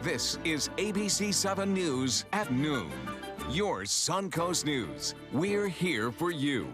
This is ABC 7 News at noon. Your Suncoast News. We're here for you.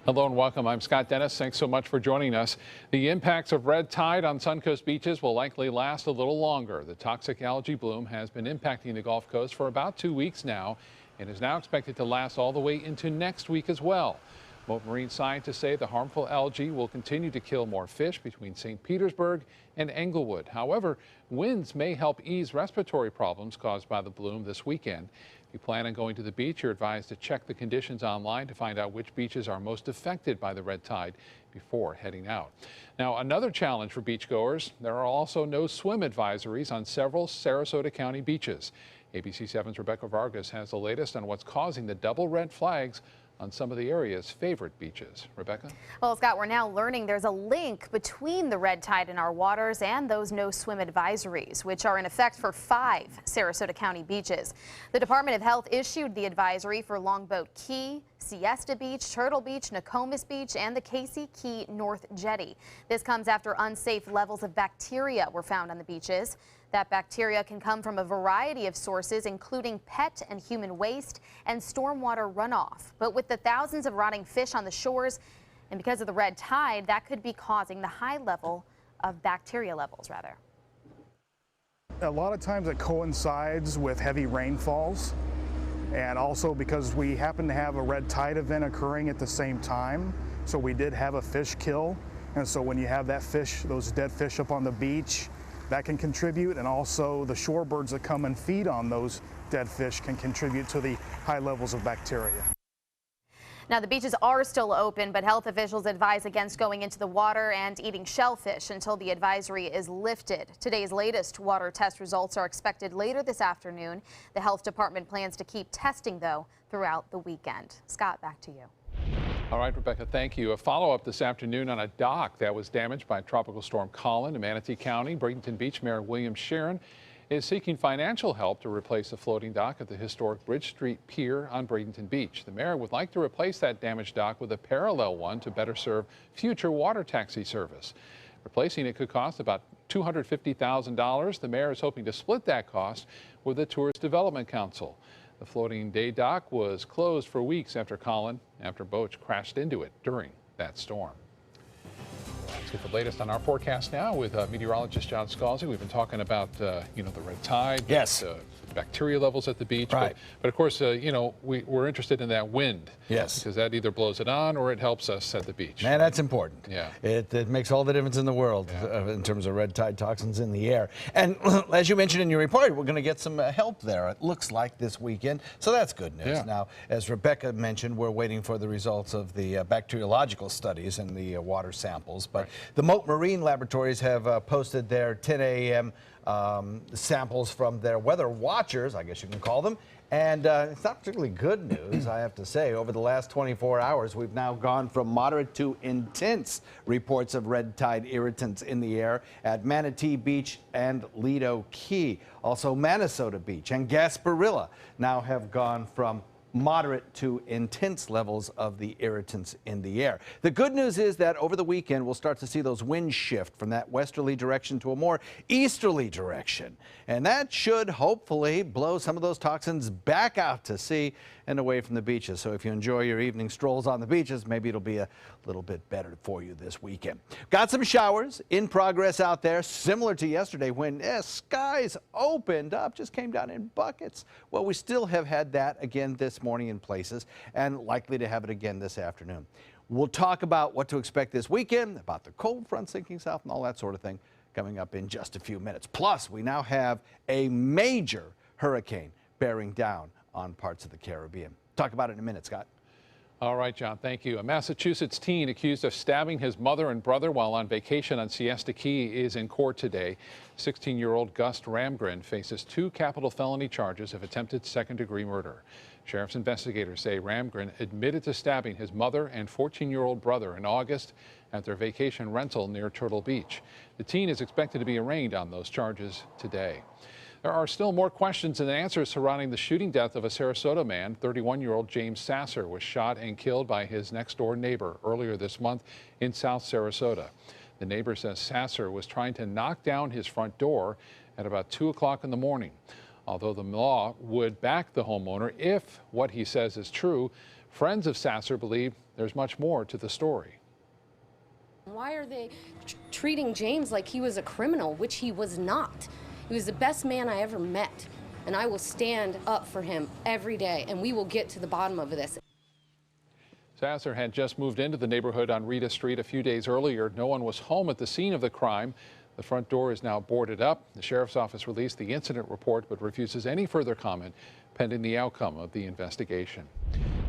Hello and welcome. I'm Scott Dennis. Thanks so much for joining us. The impacts of red tide on Suncoast beaches will likely last a little longer. The toxic algae bloom has been impacting the Gulf Coast for about 2 weeks now and is now expected to last all the way into next week as well. Mote marine scientists say the harmful algae will continue to kill more fish between St. Petersburg and Englewood. However, winds may help ease respiratory problems caused by the bloom this weekend. If you plan on going to the beach, you're advised to check the conditions online to find out which beaches are most affected by the red tide before heading out. Now, another challenge for beachgoers, there are also no swim advisories on several Sarasota County beaches. ABC 7's Rebecca Vargas has the latest on what's causing the double red flags on some of the area's favorite beaches. Rebecca? Well, Scott, we're now learning there's a link between the red tide in our waters and those no swim advisories, which are in effect for 5 Sarasota County beaches. The Department of Health issued the advisory for Longboat Key, Siesta Beach, Turtle Beach, Nokomis Beach, and the Casey Key North Jetty. This comes after unsafe levels of bacteria were found on the beaches. That bacteria can come from a variety of sources, including pet and human waste and stormwater runoff. But with the thousands of rotting fish on the shores and because of the red tide, that could be causing the high level of bacteria levels, rather. A lot of times it coincides with heavy rainfalls, and also because we happen to have a red tide event occurring at the same time. So we did have a fish kill, and so when you have that fish, those dead fish up on the beach, that can contribute, and also the shorebirds that come and feed on those dead fish can contribute to the high levels of bacteria. Now, the beaches are still open, but health officials advise against going into the water and eating shellfish until the advisory is lifted. Today's latest water test results are expected later this afternoon. The health department plans to keep testing, though, throughout the weekend. Scott, back to you. All right, Rebecca, thank you. A follow-up this afternoon on a dock that was damaged by Tropical Storm Colin in Manatee County. Bradenton Beach Mayor William Sharon is seeking financial help to replace the floating dock at the historic Bridge Street Pier on Bradenton Beach. The mayor would like to replace that damaged dock with a parallel one to better serve future water taxi service. Replacing it could cost about $250,000. The mayor is hoping to split that cost with the Tourist Development Council. The floating day dock was closed for weeks after Colin, after boats crashed into it during that storm. Let's get the latest on our forecast now with meteorologist John Scalzi. We've been talking about, the red tide. Yes. Bacteria levels at the beach. Right. But of course, we're interested in that wind. Yes. Because that either blows it on or it helps us at the beach. Man, that's important. Yeah. It makes all the difference in the world in terms of red tide toxins in the air. And as you mentioned in your report, we're going to get some help there, it looks like, this weekend. So that's good news. Yeah. Now, as Rebecca mentioned, we're waiting for the results of the bacteriological studies and the water samples. But the Mote Marine Laboratories have posted their 10 a.m. Samples from their weather watchers, I guess you can call them. And it's not particularly good news, I have to say. Over the last 24 hours, we've now gone from moderate to intense reports of red tide irritants in the air at Manatee Beach and Lido Key. Also, Minnesota Beach and Gasparilla now have gone from moderate to intense levels of the irritants in the air. The good news is that over the weekend, we'll start to see those winds shift from that westerly direction to a more easterly direction. And that should hopefully blow some of those toxins back out to sea and away from the beaches. So if you enjoy your evening strolls on the beaches, maybe it'll be a little bit better for you this weekend. Got some showers in progress out there, similar to yesterday when skies opened up, just came down in buckets. Well, we still have had that again this morning in places and likely to have it again this afternoon. We'll talk about what to expect this weekend, about the cold front sinking south and all that sort of thing coming up in just a few minutes. Plus, we now have a major hurricane bearing down on parts of the Caribbean. Talk about it in a minute, Scott. All right, John, thank you. A Massachusetts teen accused of stabbing his mother and brother while on vacation on Siesta Key is in court today. 16-year-old Gus Ramgren faces 2 capital felony charges of attempted second-degree murder. Sheriff's investigators say Ramgren admitted to stabbing his mother and 14-year-old brother in August at their vacation rental near Turtle Beach. The teen is expected to be arraigned on those charges today. There are still more questions and answers surrounding the shooting death of a Sarasota man. 31-year-old James Sasser was shot and killed by his next-door neighbor earlier this month in South Sarasota. The neighbor says Sasser was trying to knock down his front door at about 2 o'clock in the morning. Although the law would back the homeowner if what he says is true, friends of Sasser believe there's much more to the story. Why are they treating James like he was a criminal, which he was not? He was the best man I ever met, and I will stand up for him every day, and we will get to the bottom of this. Sasser had just moved into the neighborhood on Rita Street a few days earlier. No one was home at the scene of the crime. The front door is now boarded up. The sheriff's office released the incident report but refuses any further comment pending the outcome of the investigation.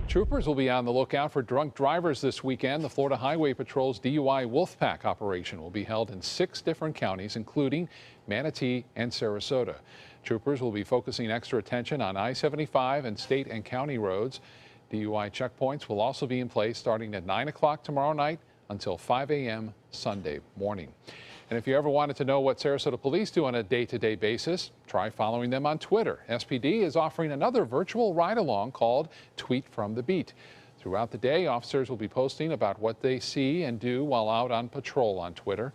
Troopers will be on the lookout for drunk drivers this weekend. The Florida Highway Patrol's DUI Wolfpack operation will be held in 6 different counties, including Manatee and Sarasota. Troopers will be focusing extra attention on I-75 and state and county roads. DUI checkpoints will also be in place starting at 9 o'clock tomorrow night until 5 a.m. Sunday morning. And if you ever wanted to know what Sarasota police do on a day-to-day basis, try following them on Twitter. SPD is offering another virtual ride-along called Tweet from the Beat. Throughout the day, officers will be posting about what they see and do while out on patrol on Twitter.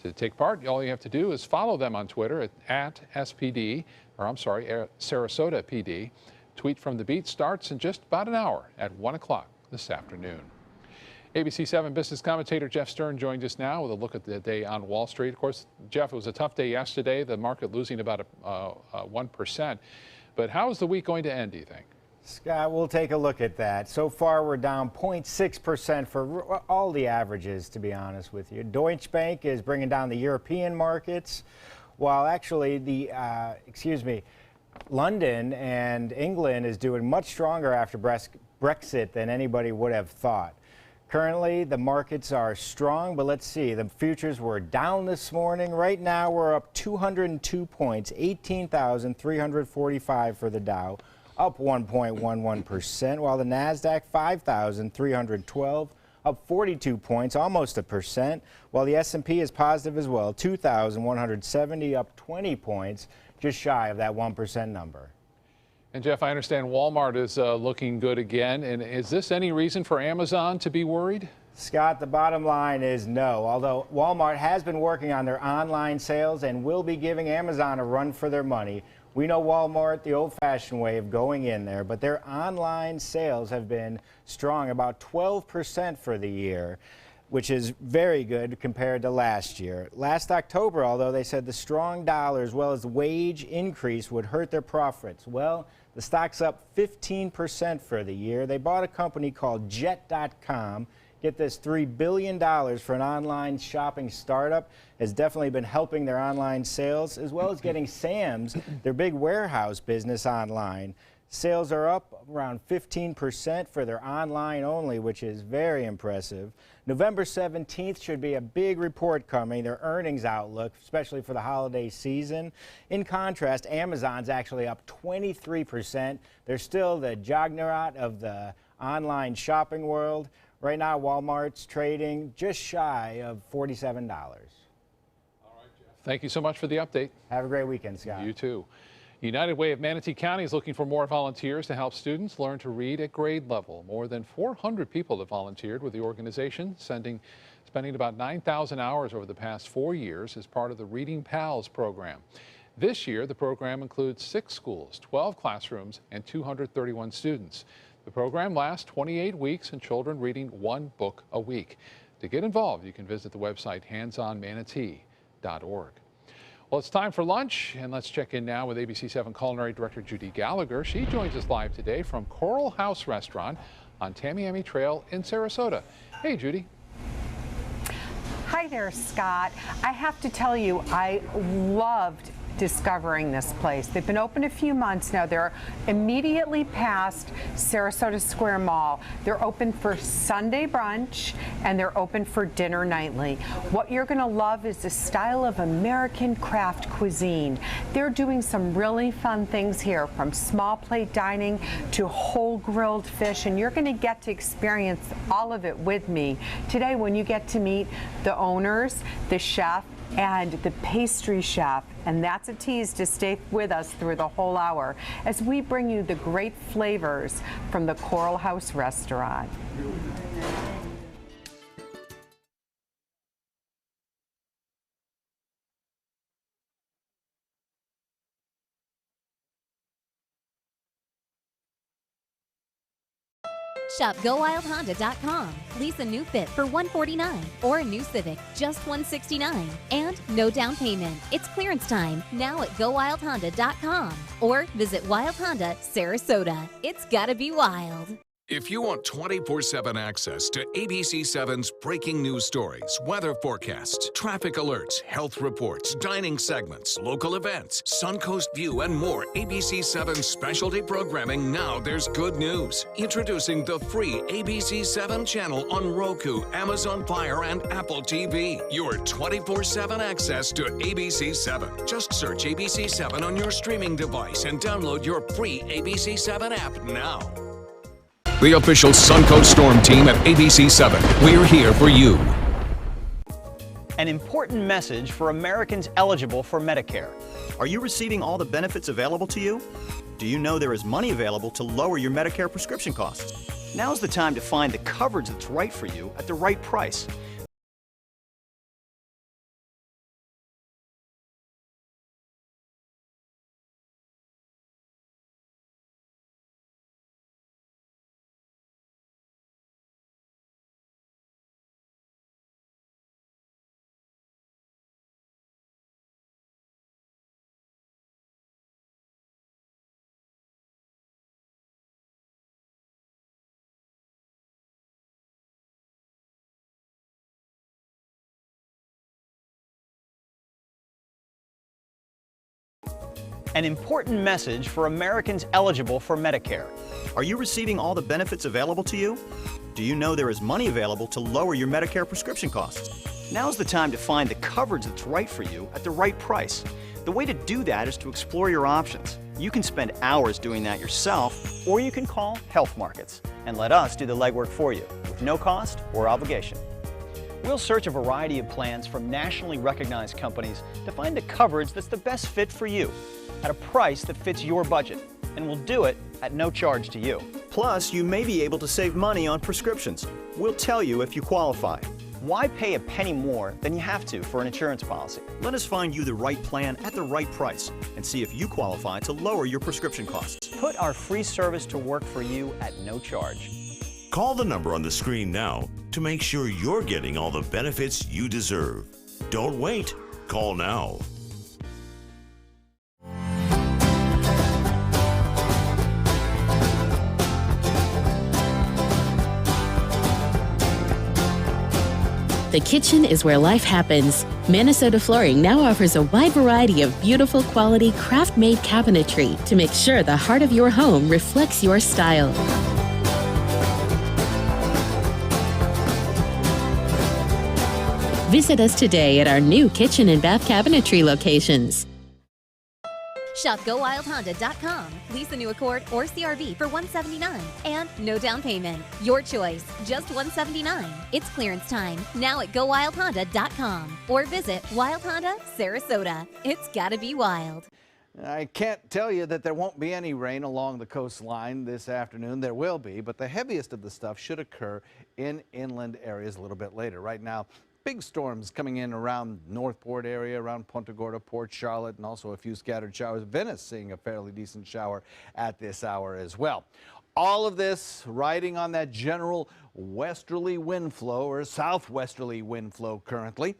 To take part, all you have to do is follow them on Twitter at SPD, or I'm sorry, Sarasota PD. Tweet from the Beat starts in just about an hour at 1 o'clock this afternoon. ABC 7 business commentator Jeff Stern joins us now with a look at the day on Wall Street. Of course, Jeff, it was a tough day yesterday, the market losing about 1%. But how is the week going to end, do you think? Scott, we'll take a look at that. So far, we're down 0.6% for all the averages, to be honest with you. Deutsche Bank is bringing down the European markets, while actually London and England is doing much stronger after Brexit than anybody would have thought. Currently, the markets are strong, but let's see. The futures were down this morning. Right now, we're up 202 points, 18,345 for the Dow, up 1.11%, while the NASDAQ 5,312, up 42 points, almost 1%, while the S&P is positive as well, 2,170, up 20 points, just shy of that 1% number. And Jeff, I understand Walmart is looking good again. And is this any reason for Amazon to be worried? Scott, the bottom line is no. Although Walmart has been working on their online sales and will be giving Amazon a run for their money. We know Walmart the old-fashioned way of going in there, but their online sales have been strong, about 12% for the year, which is very good compared to last year. Last October, although they said the strong dollar as well as the wage increase would hurt their profits. Well, the stock's up 15% for the year. They bought a company called Jet.com. Get this, $3 billion for an online shopping startup has definitely been helping their online sales, as well as getting Sam's, their big warehouse business, online. Sales are up around 15% for their online only, which is very impressive. November 17th should be a big report coming, their earnings outlook, especially for the holiday season. In contrast, Amazon's actually up 23%. They're still the juggernaut of the online shopping world. Right now, Walmart's trading just shy of $47. All right, Jeff. Thank you so much for the update. Have a great weekend, Scott. You too. United Way of Manatee County is looking for more volunteers to help students learn to read at grade level. More than 400 people have volunteered with the organization, spending about 9,000 hours over the past 4 years as part of the Reading Pals program. This year, the program includes 6 schools, 12 classrooms, and 231 students. The program lasts 28 weeks and children reading 1 book a week. To get involved, you can visit the website handsonmanatee.org. Well, it's time for lunch, and let's check in now with ABC 7 Culinary Director Judy Gallagher. She joins us live today from Coral House Restaurant on Tamiami Trail in Sarasota. Hey, Judy. Hi there, Scott. I have to tell you, I loved discovering this place. They've been open a few months now. They're immediately past Sarasota Square Mall. They're open for Sunday brunch and they're open for dinner nightly. What you're going to love is the style of American craft cuisine. They're doing some really fun things here, from small plate dining to whole grilled fish, and you're going to get to experience all of it with me today when you get to meet the owners, the chef, and the pastry chef. And that's a tease to stay with us through the whole hour as we bring you the great flavors from the Coral House Restaurant. Shop GoWildHonda.com. Lease a new Fit for $149 or a new Civic, just $169. And no down payment. It's clearance time now at GoWildHonda.com or visit Wild Honda Sarasota. It's gotta be wild. If you want 24/7 access to ABC7's breaking news stories, weather forecasts, traffic alerts, health reports, dining segments, local events, Suncoast View, and more ABC7 specialty programming, now there's good news. Introducing the free ABC7 channel on Roku, Amazon Fire, and Apple TV. Your 24/7 access to ABC7. Just search ABC7 on your streaming device and download your free ABC7 app now. The official Suncoast Storm team at ABC7. We're here for you. An important message for Americans eligible for Medicare. Are you receiving all the benefits available to you? Do you know there is money available to lower your Medicare prescription costs? Now's the time to find the coverage that's right for you at the right price. An important message for Americans eligible for Medicare. Are you receiving all the benefits available to you? Do you know there is money available to lower your Medicare prescription costs? Now's the time to find the coverage that's right for you at the right price. The way to do that is to explore your options. You can spend hours doing that yourself, or you can call Health Markets and let us do the legwork for you with no cost or obligation. We'll search a variety of plans from nationally recognized companies to find the coverage that's the best fit for you at a price that fits your budget, and we'll do it at no charge to you. Plus, you may be able to save money on prescriptions. We'll tell you if you qualify. Why pay a penny more than you have to for an insurance policy? Let us find you the right plan at the right price and see if you qualify to lower your prescription costs. Put our free service to work for you at no charge. Call the number on the screen now to make sure you're getting all the benefits you deserve. Don't wait. Call now. The kitchen is where life happens. Minnesota Flooring now offers a wide variety of beautiful quality craft-made cabinetry to make sure the heart of your home reflects your style. Visit us today at our new kitchen and bath cabinetry locations. Shop GoWildHonda.com. Lease a new Accord or CR-V for $179 and no down payment. Your choice, just $179. It's clearance time now at GoWildHonda.com or visit Wild Honda Sarasota. It's gotta be wild. I can't tell you that there won't be any rain along the coastline this afternoon. There will be, but the heaviest of the stuff should occur in inland areas a little bit later. Right now, big storms coming in around Northport area, around Punta Gorda, Port Charlotte, and also a few scattered showers. Venice seeing a fairly decent shower at this hour as well. All of this riding on that general westerly wind flow or southwesterly wind flow currently.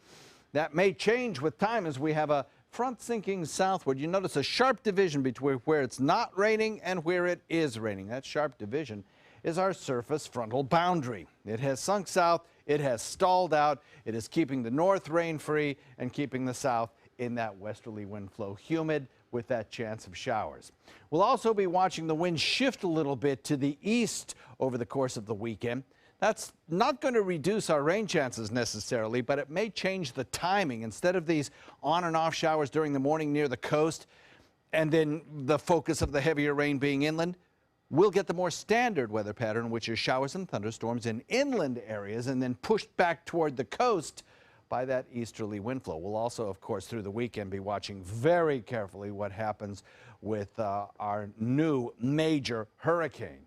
That may change with time as we have a front sinking southward. You notice a sharp division between where it's not raining and where it is raining. That sharp division is our surface frontal boundary. It has sunk south. It has stalled out. It is keeping the north rain free and keeping the south in that westerly wind flow humid with that chance of showers. We'll also be watching the wind shift a little bit to the east over the course of the weekend. That's not going to reduce our rain chances necessarily, but it may change the timing. Instead of these on and off showers during the morning near the coast and then the focus of the heavier rain being inland, we'll get the more standard weather pattern, which is showers and thunderstorms in inland areas and then pushed back toward the coast by that easterly wind flow. We'll also, of course, through the weekend be watching very carefully what happens with our new major hurricane.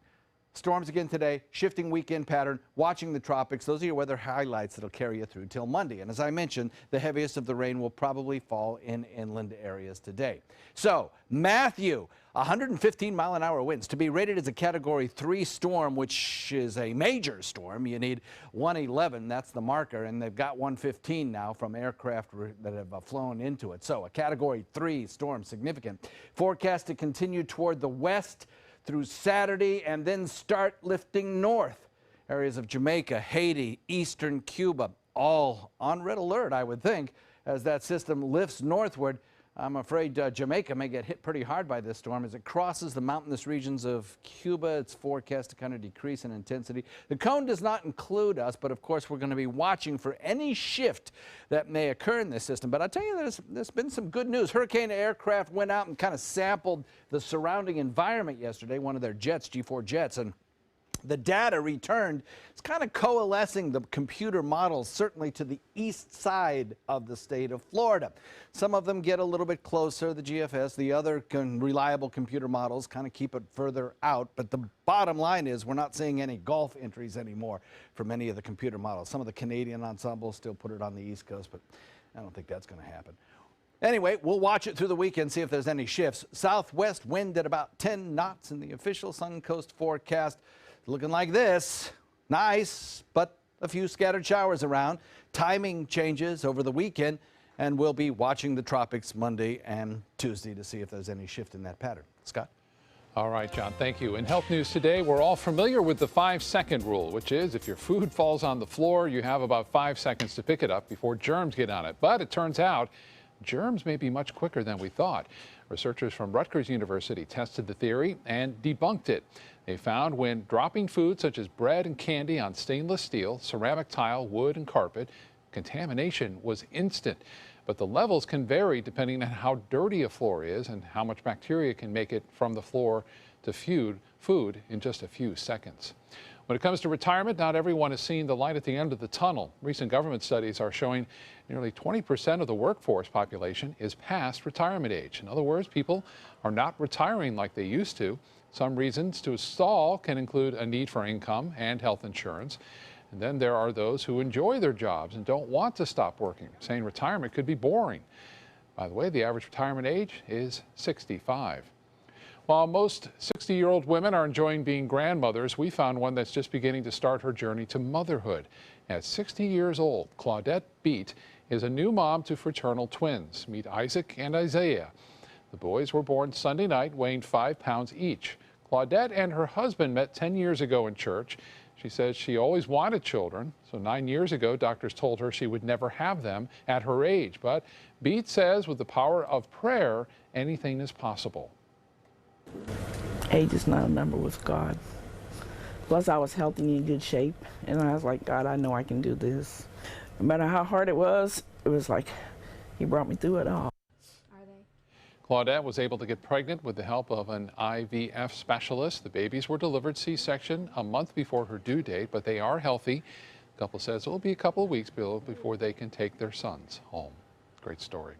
Storms again today, shifting weekend pattern, watching the tropics. Those are your weather highlights that'll carry you through till Monday. And as I mentioned, the heaviest of the rain will probably fall in inland areas today. So, Matthew, 115-mile-an-hour winds. To be rated as a Category 3 storm, which is a major storm, you need 111. That's the marker, and they've got 115 now from aircraft that have flown into it. So a Category 3 storm, significant. Forecast to continue toward the west through Saturday and then start lifting north. Areas of Jamaica, Haiti, eastern Cuba, all on red alert, I would think, as that system lifts northward. I'm afraid Jamaica may get hit pretty hard by this storm as it crosses the mountainous regions of Cuba. It's forecast to kind of decrease in intensity. The cone does not include us, but of course we're going to be watching for any shift that may occur in this system. But I'll tell you, there's been some good news. Hurricane aircraft went out and kind of sampled the surrounding environment yesterday, one of their jets, G4 jets, and the data returned. It's kind of coalescing the computer models, certainly to the east side of the state of Florida. Some of them get a little bit closer, the GFS. The other reliable computer models kind of keep it further out. But the bottom line is we're not seeing any Gulf entries anymore from any of the computer models. Some of the Canadian ensembles still put it on the East Coast, but I don't think that's going to happen. Anyway, we'll watch it through the weekend, see if there's any shifts. Southwest wind at about 10 knots in the official Suncoast forecast. Looking like this. Nice, but a few scattered showers around. Timing changes over the weekend, and we'll be watching the tropics Monday and Tuesday to see if there's any shift in that pattern. Scott? All right, John, thank you. In health news today, we're all familiar with the 5-second rule, which is if your food falls on the floor, you have about 5 seconds to pick it up before germs get on it. But it turns out germs may be much quicker than we thought. Researchers from Rutgers University tested the theory and debunked it. They found when dropping food such as bread and candy on stainless steel, ceramic tile, wood, and carpet, contamination was instant. But the levels can vary depending on how dirty a floor is and how much bacteria can make it from the floor to food in just a few seconds. When it comes to retirement, not everyone has seen the light at the end of the tunnel. Recent government studies are showing nearly 20% of the workforce population is past retirement age. In other words, people are not retiring like they used to. Some reasons to stall can include a need for income and health insurance. And then there are those who enjoy their jobs and don't want to stop working, saying retirement could be boring. By the way, the average retirement age is 65. While most 60-year-old women are enjoying being grandmothers, we found one that's just beginning to start her journey to motherhood. At 60 years old, Claudette Beat is a new mom to fraternal twins. Meet Isaac and Isaiah. The boys were born Sunday night, weighing 5 pounds each. Claudette and her husband met 10 years ago in church. She says she always wanted children, so 9 years ago, doctors told her she would never have them at her age. But Beat says with the power of prayer, anything is possible. Age is not a number with God. Plus, I was healthy and in good shape, and I was like, God, I know I can do this. No matter how hard it was like He brought me through it all. Claudette was able to get pregnant with the help of an IVF specialist. The babies were delivered C-section a month before her due date, but they are healthy. The couple says it will be a couple of weeks before they can take their sons home. Great story.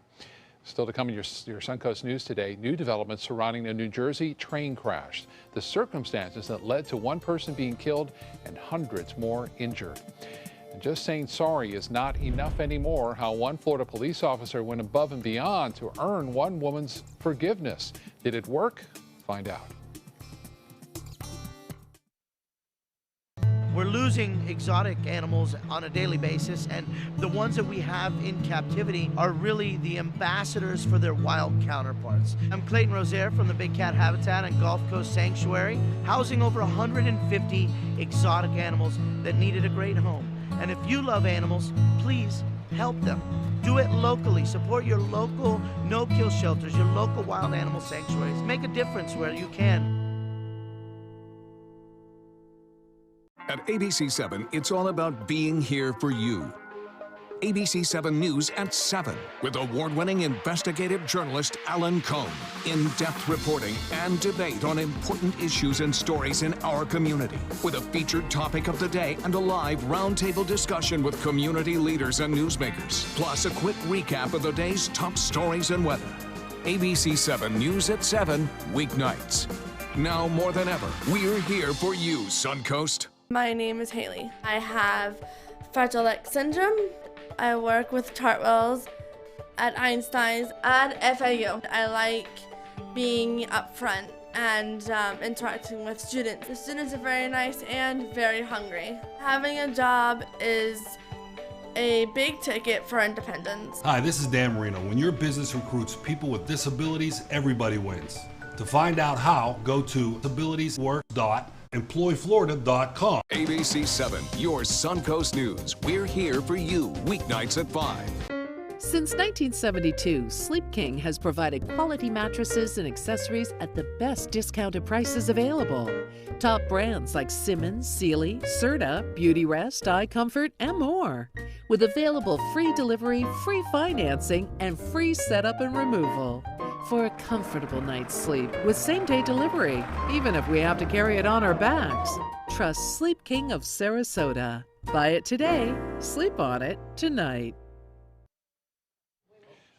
Still to come in your Suncoast News today, new developments surrounding a New Jersey train crash. The circumstances that led to one person being killed and hundreds more injured. And just saying sorry is not enough anymore. How one Florida police officer went above and beyond to earn one woman's forgiveness. Did it work? Find out. We're losing exotic animals on a daily basis, and the ones that we have in captivity are really the ambassadors for their wild counterparts. I'm Clayton Rozier from the Big Cat Habitat and Gulf Coast Sanctuary, housing over 150 exotic animals that needed a great home. And if you love animals, please help them. Do it locally. Support your local no-kill shelters, your local wild animal sanctuaries. Make a difference where you can. At ABC7, it's all about being here for you. ABC7 News at 7 with award-winning investigative journalist Alan Cohn. In-depth reporting and debate on important issues and stories in our community with a featured topic of the day and a live roundtable discussion with community leaders and newsmakers. Plus a quick recap of the day's top stories and weather. ABC7 News at 7 weeknights. Now more than ever, we're here for you, Suncoast. My name is Haley. I have Fragile X syndrome. I work with Chartwells at Einstein's and FAU. I like being upfront and interacting with students. The students are very nice and very hungry. Having a job is a big ticket for independence. Hi, this is Dan Marino. When your business recruits people with disabilities, everybody wins. To find out how, go to disabilitieswork.employflorida.com. ABC 7, your Suncoast News. We're here for you weeknights at 5. Since 1972, Sleep King has provided quality mattresses and accessories at the best discounted prices available. Top brands like Simmons, Sealy, Serta, Beautyrest, iComfort, and more. With available free delivery, free financing, and free setup and removal. For a comfortable night's sleep with same-day delivery, even if we have to carry it on our backs. Trust Sleep King of Sarasota. Buy it today, sleep on it tonight.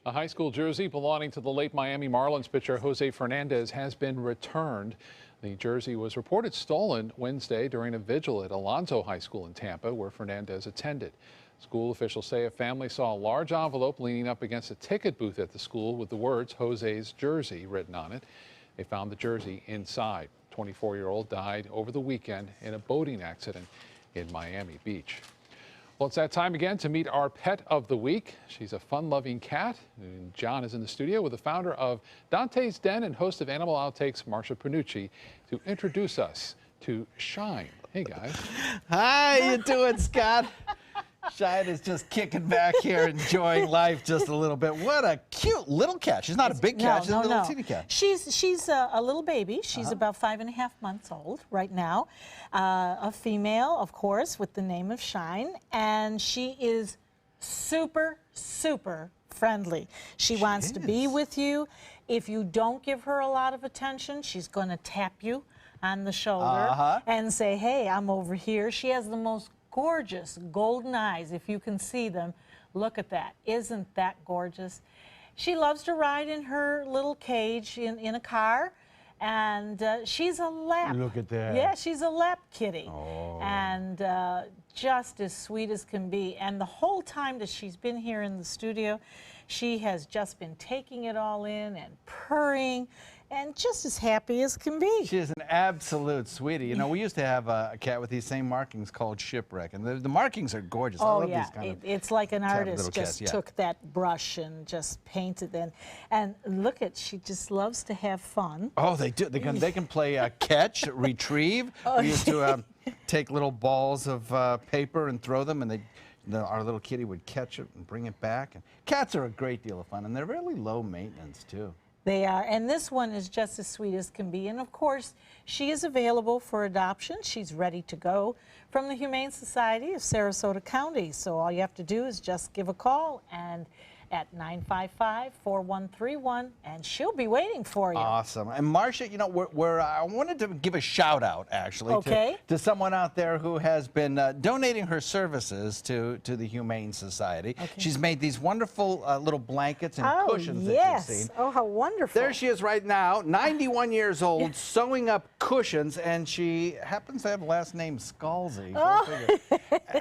A high school jersey belonging to the late Miami Marlins pitcher Jose Fernandez has been returned. The jersey was reported stolen Wednesday during a vigil at Alonzo High School in Tampa, where Fernandez attended. School officials say a family saw a large envelope leaning up against a ticket booth at the school with the words "Jose's jersey" written on it. They found the jersey inside. 24-year-old died over the weekend in a boating accident in Miami Beach. Well, it's that time again to meet our pet of the week. She's a fun-loving cat. And John is in the studio with the founder of Dante's Den and host of Animal Outtakes, Marsha Panucci, to introduce us to Shine. Hey, guys. Hi, you doing, Scott? Shine is just kicking back here, enjoying life just a little bit. What a cute little cat. She's not a big cat, she's a little teeny cat. She's a little baby. She's about 5.5 months old right now. A female, of course, with the name of Shine. And she is super, super friendly. She wants to be with you. If you don't give her a lot of attention, she's going to tap you on the shoulder and say, hey, I'm over here. She has the most gorgeous golden eyes, if you can see them. Look at that. Isn't that gorgeous? She loves to ride in her little cage in a car, and she's a lap. Look at that. Yeah, she's a lap kitty. And just as sweet as can be. And the whole time that she's been here in the studio, she has just been taking it all in and purring and just as happy as can be. She is an absolute sweetie. You know, we used to have a cat with these same markings called Shipwreck, and the markings are gorgeous. I love these kind of it's like an artist cats, just took that brush and just painted them. And look at, she just loves to have fun. Oh, they do. They can play catch, retrieve. We used to take little balls of paper and throw them, and our little kitty would catch it and bring it back. And cats are a great deal of fun, and they're really low maintenance too. They are, and this one is just as sweet as can be. And of course, she is available for adoption. She's ready to go from the Humane Society of Sarasota County. So all you have to do is just give a call and at 955-4131, and she'll be waiting for you. Awesome. And Marsha, you know, I wanted to give a shout out, actually, to someone out there who has been donating her services to the Humane Society. She's made these wonderful little blankets and cushions that you've seen. Oh, how wonderful. There she is right now, 91 years old, sewing up cushions, and she happens to have the last name Scalzi.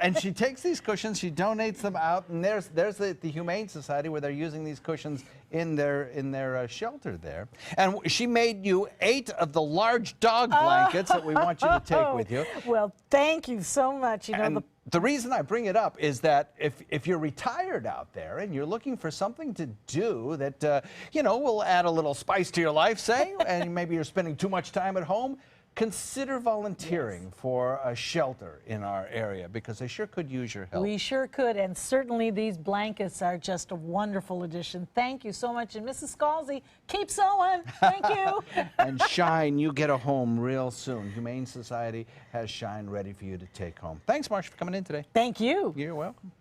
And she takes these cushions, she donates them out, and there's the Humane Society where they're using these cushions in their shelter there. And she made you 8 of the large dog blankets that we want you to take with you. Well, thank you so much. You know, and the reason I bring it up is that if you're retired out there and you're looking for something to do that, you know, will add a little spice to your life, say, and maybe you're spending too much time at home, consider volunteering for a shelter in our area, because they sure could use your help. We sure could, and certainly these blankets are just a wonderful addition. Thank you so much, and Mrs. Scalzi, keep sewing. Thank you. And Shine, you get a home real soon. Humane Society has Shine ready for you to take home. Thanks, Marsha, for coming in today. Thank you. You're welcome.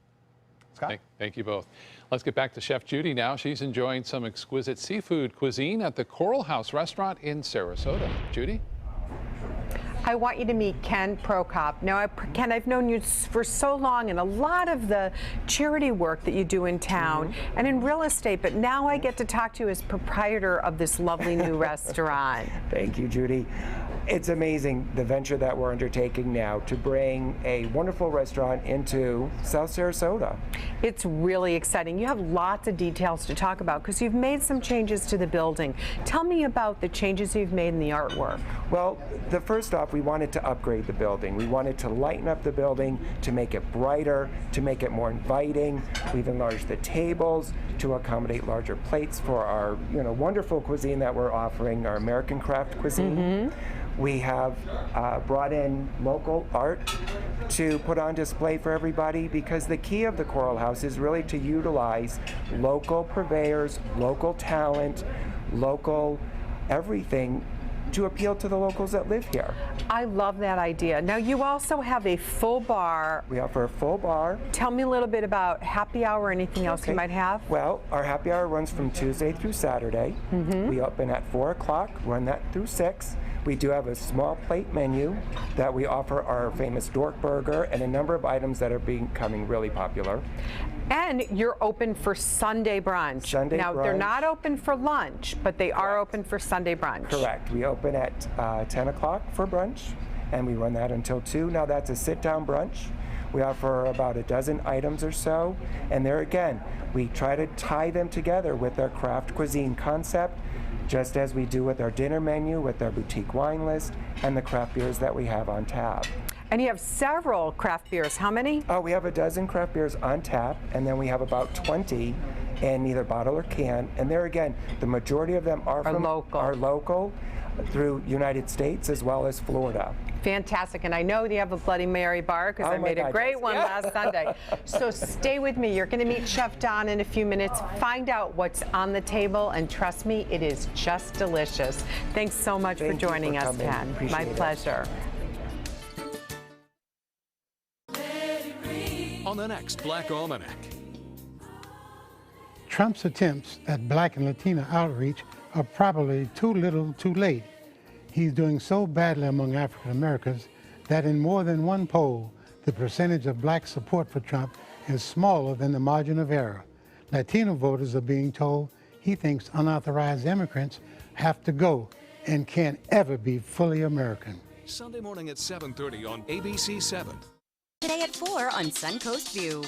Scott? Thank you both. Let's get back to Chef Judy now. She's enjoying some exquisite seafood cuisine at the Coral House restaurant in Sarasota. Judy? I want you to meet Ken Prokop. Now, Ken, I've known you for so long and a lot of the charity work that you do in town and in real estate, but now I get to talk to you as proprietor of this lovely new restaurant. Thank you, Judy. It's amazing, the venture that we're undertaking now to bring a wonderful restaurant into South Sarasota. It's really exciting. You have lots of details to talk about because you've made some changes to the building. Tell me about the changes you've made in the artwork. Well, first off, we wanted to upgrade the building. We wanted to lighten up the building, to make it brighter, to make it more inviting. We've enlarged the tables to accommodate larger plates for our wonderful cuisine that we're offering, our American craft cuisine. We have brought in local art to put on display for everybody, because the key of the Coral House is really to utilize local purveyors, local talent, local everything to appeal to the locals that live here. I love that idea. Now, you also have a full bar. We offer a full bar. Tell me a little bit about happy hour or anything else you might have. Well, our happy hour runs from Tuesday through Saturday. We open at 4 o'clock, run that through 6. We do have a small plate menu that we offer our famous Dork Burger and a number of items that are becoming really popular. And you're open for Sunday brunch. Now, they're not open for lunch, but they are open for Sunday brunch. Correct. We open at 10 o'clock for brunch, and we run that until 2. Now, that's a sit-down brunch. We offer about a dozen items or so, and there again, we try to tie them together with our craft cuisine concept, just as we do with our dinner menu, with our boutique wine list, and the craft beers that we have on tap. And you have several craft beers. How many? Oh, we have a dozen craft beers on tap, and then we have about 20 in either bottle or can. And there again, the majority of them are local through United States as well as Florida. Fantastic. And I know you have a Bloody Mary bar because I made a great one last Sunday. So stay with me. You're going to meet Chef Don in a few minutes. Find out what's on the table, and trust me, it is just delicious. Thanks so much for joining us, Ken. My pleasure. On the next Black Almanac. Trump's attempts at Black and Latina outreach are probably too little too late. He's doing so badly among African Americans that in more than one poll, the percentage of black support for Trump is smaller than the margin of error. Latino voters are being told he thinks unauthorized immigrants have to go and can't ever be fully American. Sunday morning at 7:30 on ABC 7. Today at 4 on Suncoast View.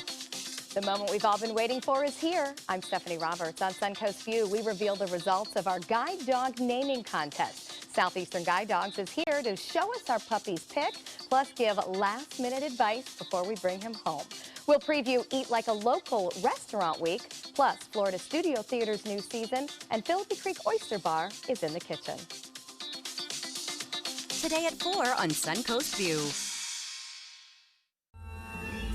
The moment we've all been waiting for is here. I'm Stephanie Roberts. On Suncoast View, we reveal the results of our guide dog naming contest. Southeastern Guide Dogs is here to show us our puppy's pick, plus give last-minute advice before we bring him home. We'll preview Eat Like a Local Restaurant Week, plus Florida Studio Theater's new season, and Philippi Creek Oyster Bar is in the kitchen. Today at 4 on Suncoast View.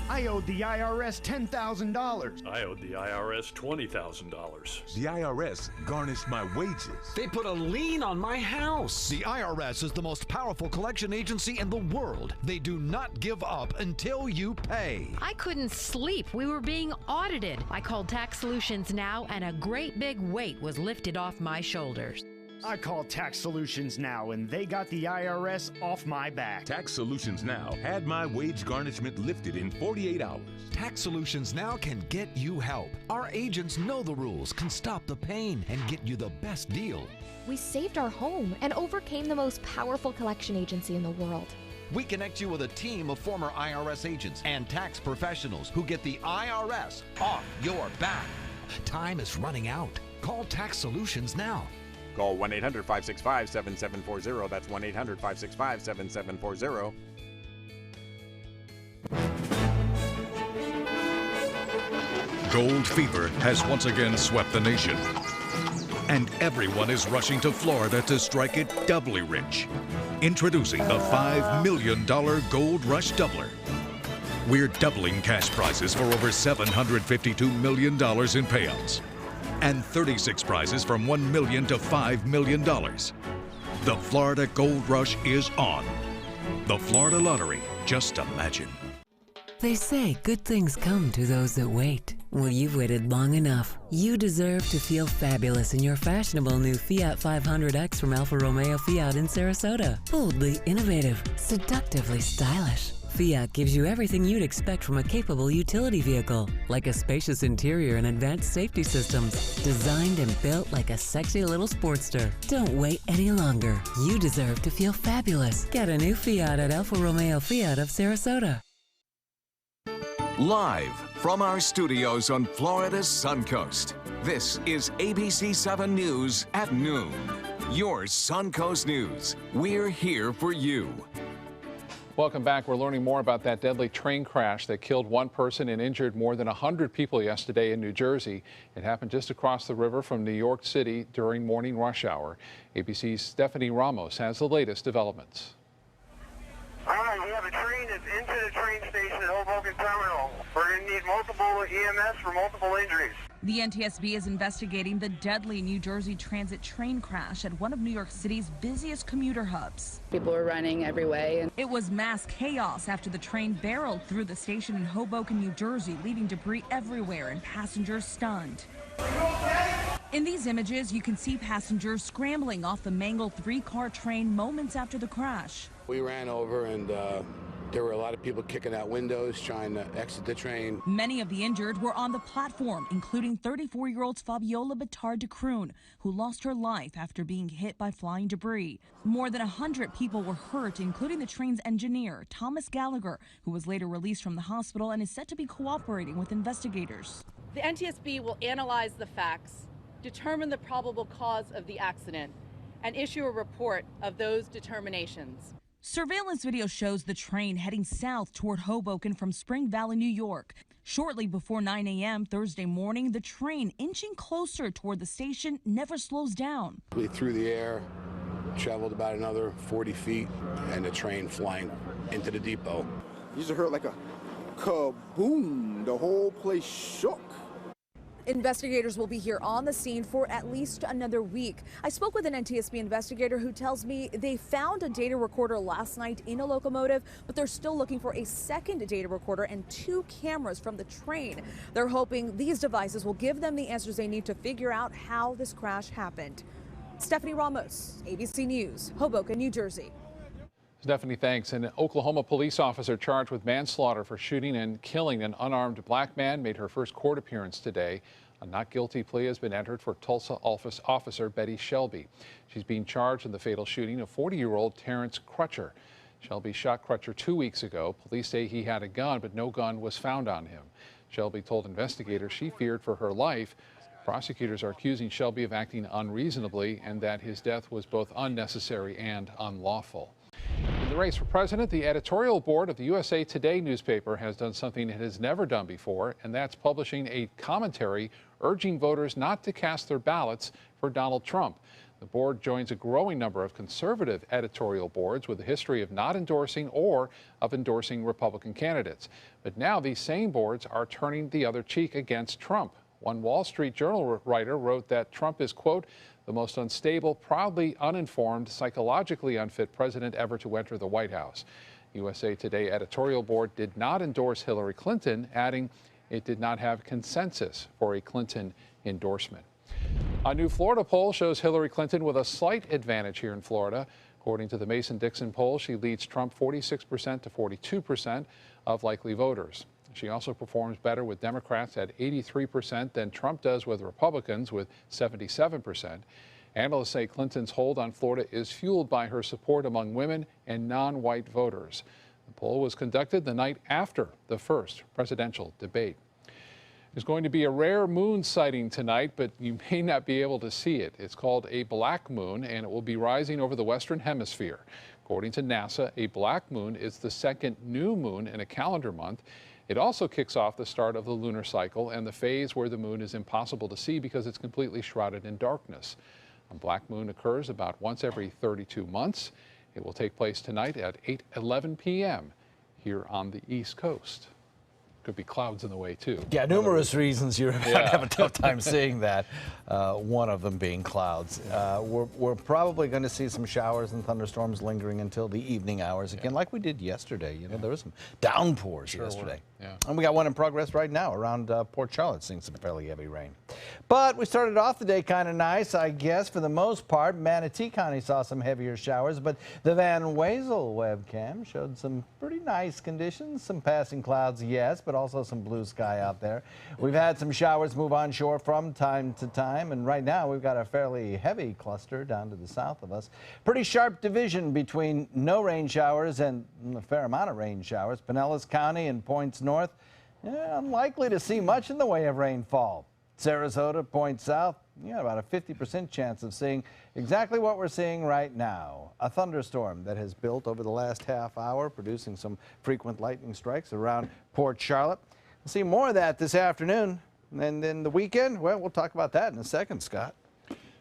I owed the IRS $10,000. I owed the IRS $20,000. The IRS garnished my wages. They put a lien on my house. The IRS is the most powerful collection agency in the world. They do not give up until you pay. I couldn't sleep. We were being audited. I called Tax Solutions Now, and a great big weight was lifted off my shoulders. I called Tax Solutions Now, and they got the IRS off my back. Tax Solutions Now had my wage garnishment lifted in 48 hours. Tax Solutions Now can get you help. Our agents know the rules, can stop the pain, and get you the best deal. We saved our home and overcame the most powerful collection agency in the world. We connect you with a team of former IRS agents and tax professionals who get the IRS off your back. Time is running out. Call Tax Solutions now. Call 1-800-565-7740. That's 1-800-565-7740. Gold fever has once again swept the nation. And everyone is rushing to Florida to strike it doubly rich. Introducing the $5 million Gold Rush Doubler. We're doubling cash prizes for over $752 million in payouts. And 36 prizes from $1 million to $5 million. The Florida Gold Rush is on. The Florida Lottery, just imagine. They say good things come to those that wait. Well, you've waited long enough. You deserve to feel fabulous in your fashionable new Fiat 500X from Alfa Romeo Fiat in Sarasota. Boldly innovative, seductively stylish. Fiat gives you everything you'd expect from a capable utility vehicle, like a spacious interior and advanced safety systems, designed and built like a sexy little sportster. Don't wait any longer. You deserve to feel fabulous. Get a new Fiat at Alfa Romeo Fiat of Sarasota. Live from our studios on Florida's Suncoast, this is ABC 7 News at noon. Your Suncoast News. We're here for you. Welcome back. We're learning more about that deadly train crash that killed one person and injured more than 100 people yesterday in New Jersey. It happened just across the river from New York City during morning rush hour. ABC's Stephanie Ramos has the latest developments. All right, we have a train that's into the train station at Hoboken Terminal. We're going to need multiple EMS for multiple injuries. The NTSB is investigating the deadly New Jersey Transit train crash at one of New York City's busiest commuter hubs. People were running every way. It was mass chaos after the train barreled through the station in Hoboken, New Jersey, leaving debris everywhere and passengers stunned. In these images, you can see passengers scrambling off the mangled three-car train moments after the crash. We ran over and there were a lot of people kicking out windows, trying to exit the train. Many of the injured were on the platform, including 34-year-old Fabiola Bittard de Kroon, who lost her life after being hit by flying debris. More than 100 people were hurt, including the train's engineer, Thomas Gallagher, who was later released from the hospital and is said to be cooperating with investigators. The NTSB will analyze the facts, determine the probable cause of the accident, and issue a report of those determinations. Surveillance video shows the train heading south toward Hoboken from Spring Valley, New York. Shortly before 9 a.m. Thursday morning, the train, inching closer toward the station, never slows down. We threw the air, traveled about another 40 feet, and the train flying into the depot. You just heard like a kaboom. The whole place shook. Investigators will be here on the scene for at least another week. I spoke with an NTSB investigator who tells me they found a data recorder last night in a locomotive, but they're still looking for a second data recorder and 2 cameras from the train. They're hoping these devices will give them the answers they need to figure out how this crash happened. Stephanie Ramos, ABC News, Hoboken, New Jersey. Stephanie, thanks. An Oklahoma police officer charged with manslaughter for shooting and killing an unarmed black man made her first court appearance today. A not guilty plea has been entered for Tulsa officer Betty Shelby. She's being charged in the fatal shooting of 40-year-old Terrence Crutcher. Shelby shot Crutcher 2 weeks ago. Police say he had a gun, but no gun was found on him. Shelby told investigators she feared for her life. Prosecutors are accusing Shelby of acting unreasonably and that his death was both unnecessary and unlawful. In the race for president, the editorial board of the USA Today newspaper has done something it has never done before, and that's publishing a commentary urging voters not to cast their ballots for Donald Trump. The board joins a growing number of conservative editorial boards with a history of not endorsing or of endorsing Republican candidates. But now these same boards are turning the other cheek against Trump. One Wall Street Journal writer wrote that Trump is, quote, the most unstable, proudly uninformed, psychologically unfit president ever to enter the White House. USA Today editorial board did not endorse Hillary Clinton, adding it did not have consensus for a Clinton endorsement. A new Florida poll shows Hillary Clinton with a slight advantage here in Florida. According to the Mason-Dixon poll, she leads Trump 46% to 42% of likely voters. She also performs better with Democrats at 83% than Trump does with Republicans with 77%. Analysts say Clinton's hold on Florida is fueled by her support among women and non-white voters. The poll was conducted the night after the first presidential debate. There's going to be a rare moon sighting tonight, but you may not be able to see it. It's called a black moon, and it will be rising over the Western Hemisphere. According to NASA, a black moon is the second new moon in a calendar month. It also kicks off the start of the lunar cycle and the phase where the moon is impossible to see because it's completely shrouded in darkness. A black moon occurs about once every 32 months. It will take place tonight at 8:11 p.m. here on the East Coast. Could be clouds in the way, too. Yeah, numerous reasons you're going to have a tough time seeing that, one of them being clouds. We're probably going to see some showers and thunderstorms lingering until the evening hours, again, like we did yesterday. You know, there was some downpours yesterday. And we got one in progress right now around Port Charlotte, seeing some fairly heavy rain. But we started off the day kind of nice, I guess, for the most part. Manatee County saw some heavier showers, but the Van Wezel webcam showed some pretty nice conditions. Some passing clouds, yes, but also some blue sky out there. We've had some showers move onshore from time to time, and right now we've got a fairly heavy cluster down to the south of us. Pretty sharp division between no rain showers and a fair amount of rain showers. Pinellas County and points north, unlikely to see much in the way of rainfall. Sarasota, points south, about a 50% chance of seeing exactly what we're seeing right now. A thunderstorm that has built over the last half hour, producing some frequent lightning strikes around Port Charlotte. We'll see more of that this afternoon. And then the weekend, well, we'll talk about that in a second, Scott.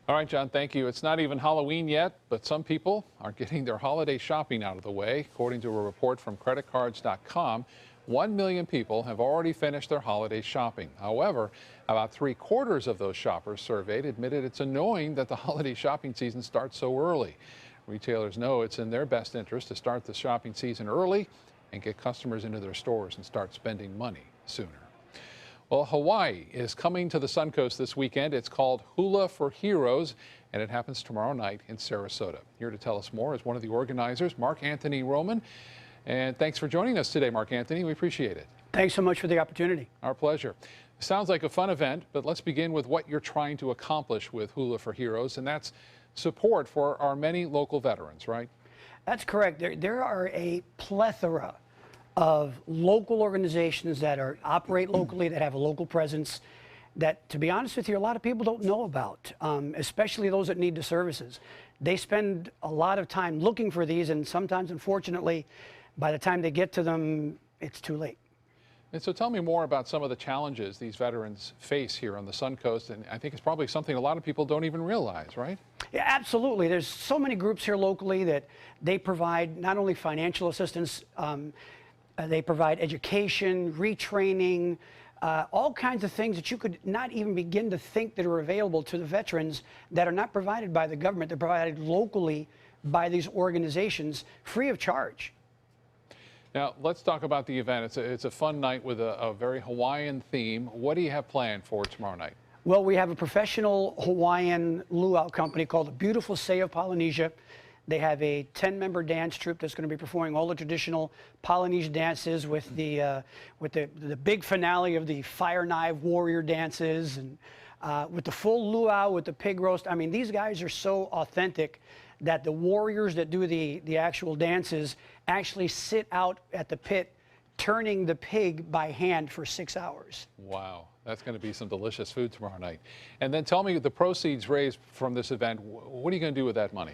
All right, John, thank you. It's not even Halloween yet, but some people are getting their holiday shopping out of the way. According to a report from creditcards.com, 1 million people have already finished their holiday shopping. However, about 3/4 of those shoppers surveyed admitted it's annoying that the holiday shopping season starts so early. Retailers know it's in their best interest to start the shopping season early and get customers into their stores and start spending money sooner. Well, Hawaii is coming to the Suncoast this weekend. It's called Hula for Heroes, and it happens tomorrow night in Sarasota. Here to tell us more is one of the organizers, Mark Anthony Roman. And thanks for joining us today, Mark Anthony. We appreciate it. Thanks so much for the opportunity. Our pleasure. Sounds like a fun event, but let's begin with what you're trying to accomplish with Hula for Heroes, and that's support for our many local veterans, right? That's correct. There are a plethora of local organizations that operate locally, that have a local presence, that, to be honest with you, a lot of people don't know about, especially those that need the services. They spend a lot of time looking for these, and sometimes, unfortunately, by the time they get to them, it's too late. And so tell me more about some of the challenges these veterans face here on the Suncoast, and I think it's probably something a lot of people don't even realize, right? Yeah, absolutely. There's so many groups here locally that they provide not only financial assistance, they provide education, retraining, all kinds of things that you could not even begin to think that are available to the veterans that are not provided by the government. They're provided locally by these organizations free of charge. Now, let's talk about the event. It's a fun night with a very Hawaiian theme. What do you have planned for tomorrow night? Well, we have a professional Hawaiian luau company called the Beautiful Say of Polynesia. They have a 10-member dance troupe that's going to be performing all the traditional Polynesian dances with the big finale of the fire knife warrior dances, and with the full luau, with the pig roast. I mean, these guys are so authentic that the warriors that do the actual dances actually sit out at the pit turning the pig by hand for 6 hours. Wow, that's going to be some delicious food tomorrow night. And then tell me, the proceeds raised from this event, what are you going to do with that money?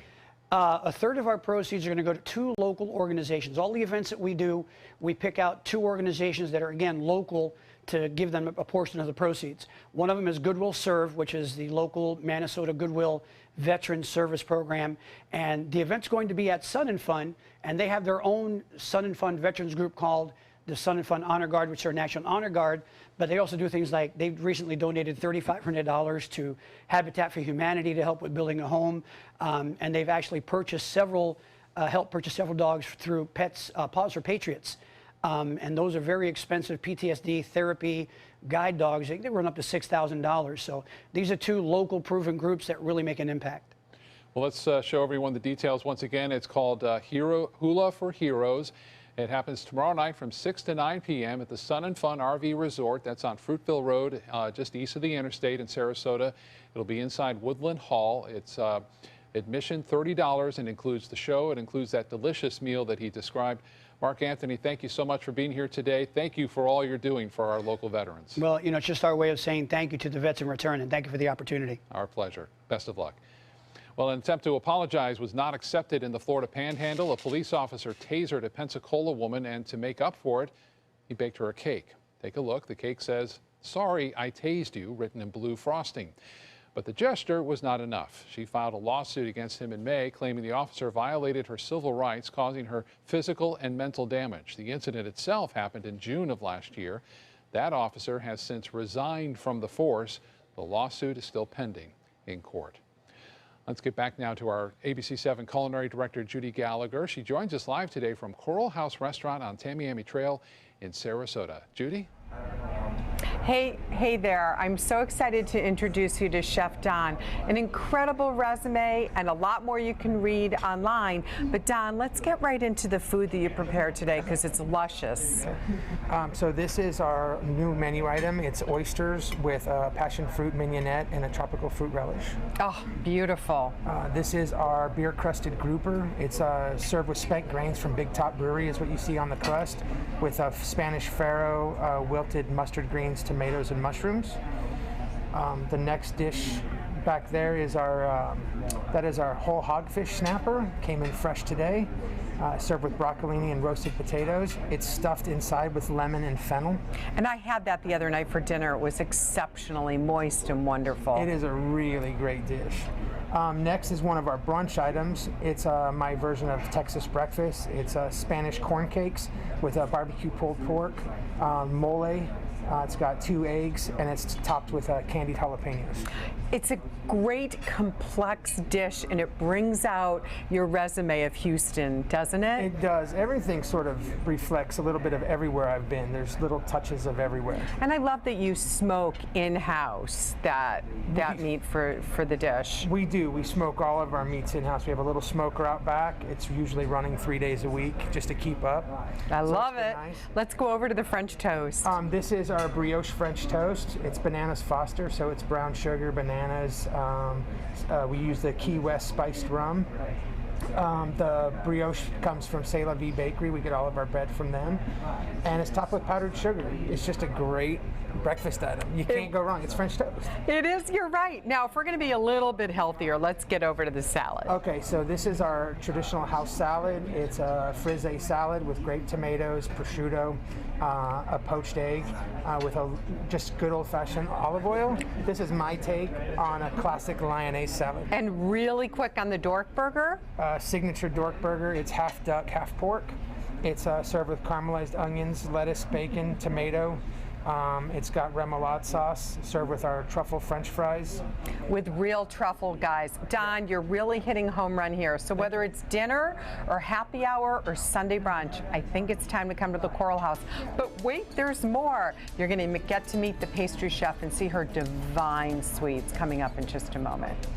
A third of our proceeds are going to go to 2 local organizations. All the events that we do, we pick out 2 organizations that are, again, local, to give them a portion of the proceeds. One of them is Goodwill Serve, which is the local Minnesota Goodwill Veteran Service Program. And the event's going to be at Sun and Fun, and they have their own Sun and Fun veterans group called the Sun and Fun Honor Guard, which are National Honor Guard. But they also do things like they've recently donated $3,500 to Habitat for Humanity to help with building a home. And they've actually purchased helped purchase several dogs through Paws for Patriots. And those are very expensive PTSD therapy guide dogs. They run up to $6,000. So these are 2 local proven groups that really make an impact. Well, let's show everyone the details once again. It's called Hula for Heroes. It happens tomorrow night from 6 to 9 p.m. at the Sun and Fun RV Resort. That's on Fruitville Road, just east of the interstate in Sarasota. It'll be inside Woodland Hall. It's admission $30 and includes the show. It includes that delicious meal that he described. Mark Anthony, thank you so much for being here today. Thank you for all you're doing for our local veterans. Well, it's just our way of saying thank you to the vets in return, and thank you for the opportunity. Our pleasure. Best of luck. Well, an attempt to apologize was not accepted in the Florida Panhandle. A police officer tasered a Pensacola woman, and to make up for it, he baked her a cake. Take a look. The cake says, "Sorry, I tased you," written in blue frosting. But the gesture was not enough. She filed a lawsuit against him in May, claiming the officer violated her civil rights, causing her physical and mental damage. The incident itself happened in June of last year. That officer has since resigned from the force. The lawsuit is still pending in court. Let's get back now to our ABC7 culinary director, Judy Gallagher. She joins us live today from Coral House Restaurant on Tamiami Trail in Sarasota. Judy? Hey there. I'm so excited to introduce you to Chef Don. An incredible resume and a lot more you can read online. But Don, let's get right into the food that you prepared today because it's luscious. So this is our new menu item. It's oysters with a passion fruit mignonette and a tropical fruit relish. Oh, beautiful. This is our beer crusted grouper. It's served with spent grains from Big Top Brewery is what you see on the crust, with a Spanish farro, wilted mustard greens, tomatoes, and mushrooms. The next dish back there is our whole hogfish snapper. Came in fresh today, served with broccolini and roasted potatoes. It's stuffed inside with lemon and fennel. And I had that the other night for dinner. It was exceptionally moist and wonderful. It is a really great dish. Next is one of our brunch items. It's my version of Texas breakfast. It's Spanish corn cakes with barbecue pulled pork, mole. It's got 2 eggs, and it's topped with candied jalapenos. It's a great, complex dish, and it brings out your resume of Houston, doesn't it? It does. Everything sort of reflects a little bit of everywhere I've been. There's little touches of everywhere. And I love that you smoke in-house that meat for the dish. We do. We smoke all of our meats in-house. We have a little smoker out back. It's usually running 3 days a week just to keep up. I love it. Nice. Let's go over to the French toast. This is our brioche French toast. It's bananas Foster, so it's brown sugar, bananas. We use the Key West spiced rum. The brioche comes from C'est La Vie Bakery. We get all of our bread from them. And it's topped with powdered sugar. It's just a great breakfast item. You can't go wrong. It's French toast. It is. You're right. Now, if we're going to be a little bit healthier, let's get over to the salad. Okay, so this is our traditional house salad. It's a frisee salad with grape tomatoes, prosciutto, a poached egg with just good old-fashioned olive oil. This is my take on a classic Lyonnaise salad. And really quick on the Dork Burger? Signature Dork Burger. It's half duck, half pork. It's served with caramelized onions, lettuce, bacon, tomato. It's got remoulade sauce, served with our truffle French fries. With real truffle, guys. Don, you're really hitting home run here. So whether it's dinner or happy hour or Sunday brunch, I think it's time to come to the Coral House. But wait, there's more. You're going to get to meet the pastry chef and see her divine sweets coming up in just a moment.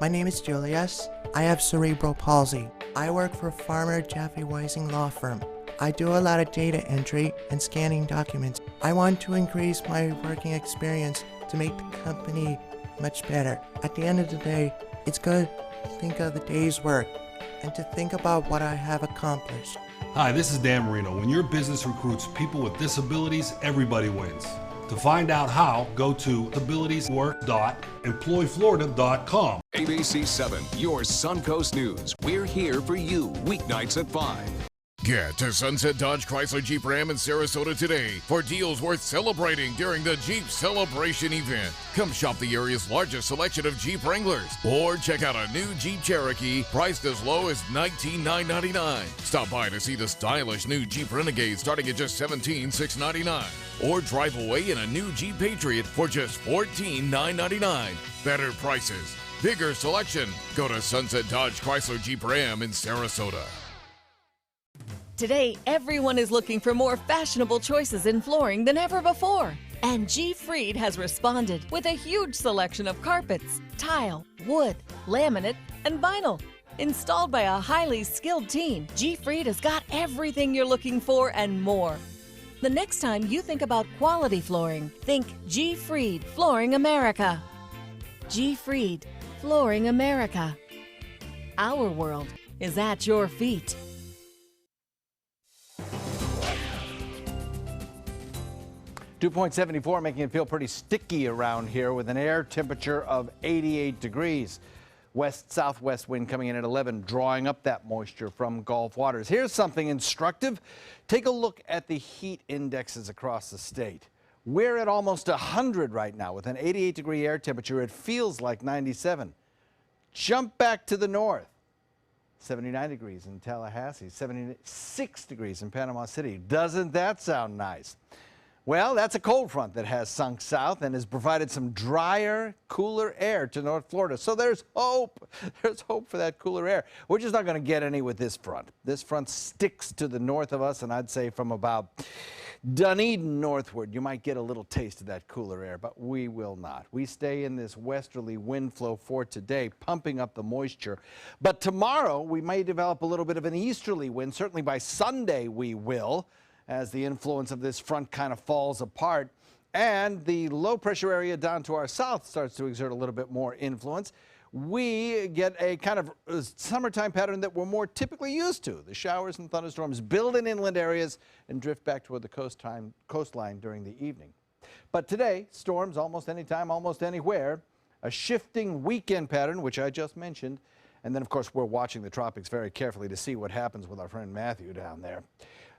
My name is Julius. I have cerebral palsy. I work for Farmer Jeffy Weising Law Firm. I do a lot of data entry and scanning documents. I want to increase my working experience to make the company much better. At the end of the day, it's good to think of the day's work and to think about what I have accomplished. Hi, this is Dan Marino. When your business recruits people with disabilities, everybody wins. To find out how, go to abilitieswork.employflorida.com. ABC7, your Suncoast News. We're here for you weeknights at 5. Get to Sunset Dodge Chrysler Jeep Ram in Sarasota today for deals worth celebrating during the Jeep Celebration event. Come shop the area's largest selection of Jeep Wranglers or check out a new Jeep Cherokee priced as low as $19,999. Stop by to see the stylish new Jeep Renegade starting at just $17,699. Or drive away in a new Jeep Patriot for just $14,999. Better prices, bigger selection. Go to Sunset Dodge Chrysler Jeep Ram in Sarasota. Today, everyone is looking for more fashionable choices in flooring than ever before. And G. Fried has responded with a huge selection of carpets, tile, wood, laminate, and vinyl. Installed by a highly skilled team, G. Fried has got everything you're looking for and more. The next time you think about quality flooring, think G. Fried Flooring America. G. Fried Flooring America. Our world is at your feet. Dew point 74, making it feel pretty sticky around here with an air temperature of 88 degrees. West-southwest wind coming in at 11, drawing up that moisture from Gulf waters. Here's something instructive. Take a look at the heat indexes across the state. We're at almost 100 right now with an 88-degree air temperature. It feels like 97. Jump back to the north. 79 degrees in Tallahassee, 76 degrees in Panama City. Doesn't that sound nice? Well, that's a cold front that has sunk south and has provided some drier, cooler air to North Florida. So there's hope. There's hope for that cooler air. We're just not going to get any with this front. This front sticks to the north of us, and I'd say from about Dunedin northward, you might get a little taste of that cooler air, but we will not. We stay in this westerly wind flow for today, pumping up the moisture. But tomorrow, we may develop a little bit of an easterly wind. Certainly by Sunday, we will, as the influence of this front kind of falls apart and the low pressure area down to our south starts to exert a little bit more influence. We get a kind of summertime pattern that we're more typically used to. The showers and thunderstorms build in inland areas and drift back toward the coastline during the evening. But today, storms almost anytime, almost anywhere. A shifting weekend pattern, which I just mentioned. And then, of course, we're watching the tropics very carefully to see what happens with our friend Matthew down there.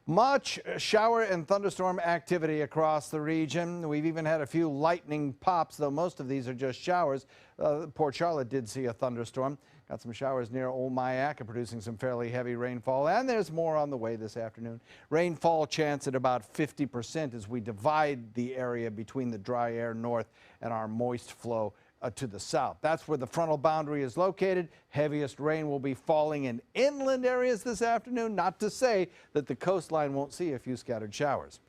Much shower and thunderstorm activity across the region. We've even had a few lightning pops, though most of these are just showers. Port Charlotte did see a thunderstorm. Got some showers near Old Mayaca, producing some fairly heavy rainfall, and there's more on the way this afternoon. Rainfall chance at about 50% as we divide the area between the dry air north and our moist flow to the south. That's where the frontal boundary is located. Heaviest rain will be falling in inland areas this afternoon, not to say that the coastline won't see a few scattered showers.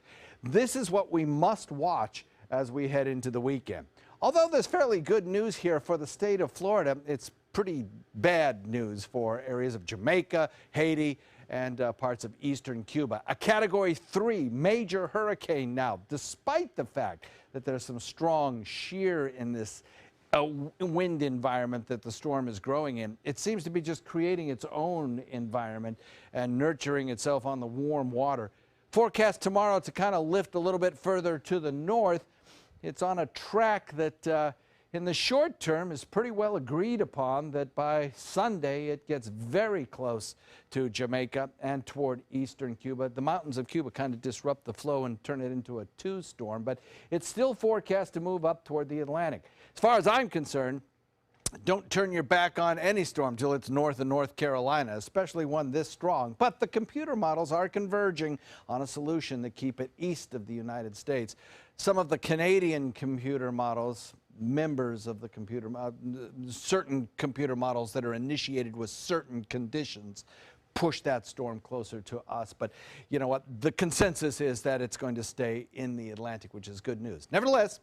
This is what we must watch as we head into the weekend. Although there's fairly good news here for the state of Florida, it's pretty bad news for areas of Jamaica, Haiti, and parts of eastern Cuba. A Category 3 major hurricane now, despite the fact that there's some strong shear in this wind environment that the storm is growing in. It seems to be just creating its own environment and nurturing itself on the warm water. Forecast tomorrow to kind of lift a little bit further to the north. It's on a track that in the short term is pretty well agreed upon that by Sunday it gets very close to Jamaica and toward eastern Cuba. The mountains of Cuba kind of disrupt the flow and turn it into a 2-storm, but it's still forecast to move up toward the Atlantic. As far as I'm concerned, don't turn your back on any storm till it's north of North Carolina, especially one this strong. But the computer models are converging on a solution to keep it east of the United States. Some of the Canadian computer models, members of the certain computer models that are initiated with certain conditions, push that storm closer to us. But you know what? The consensus is that it's going to stay in the Atlantic, which is good news. Nevertheless,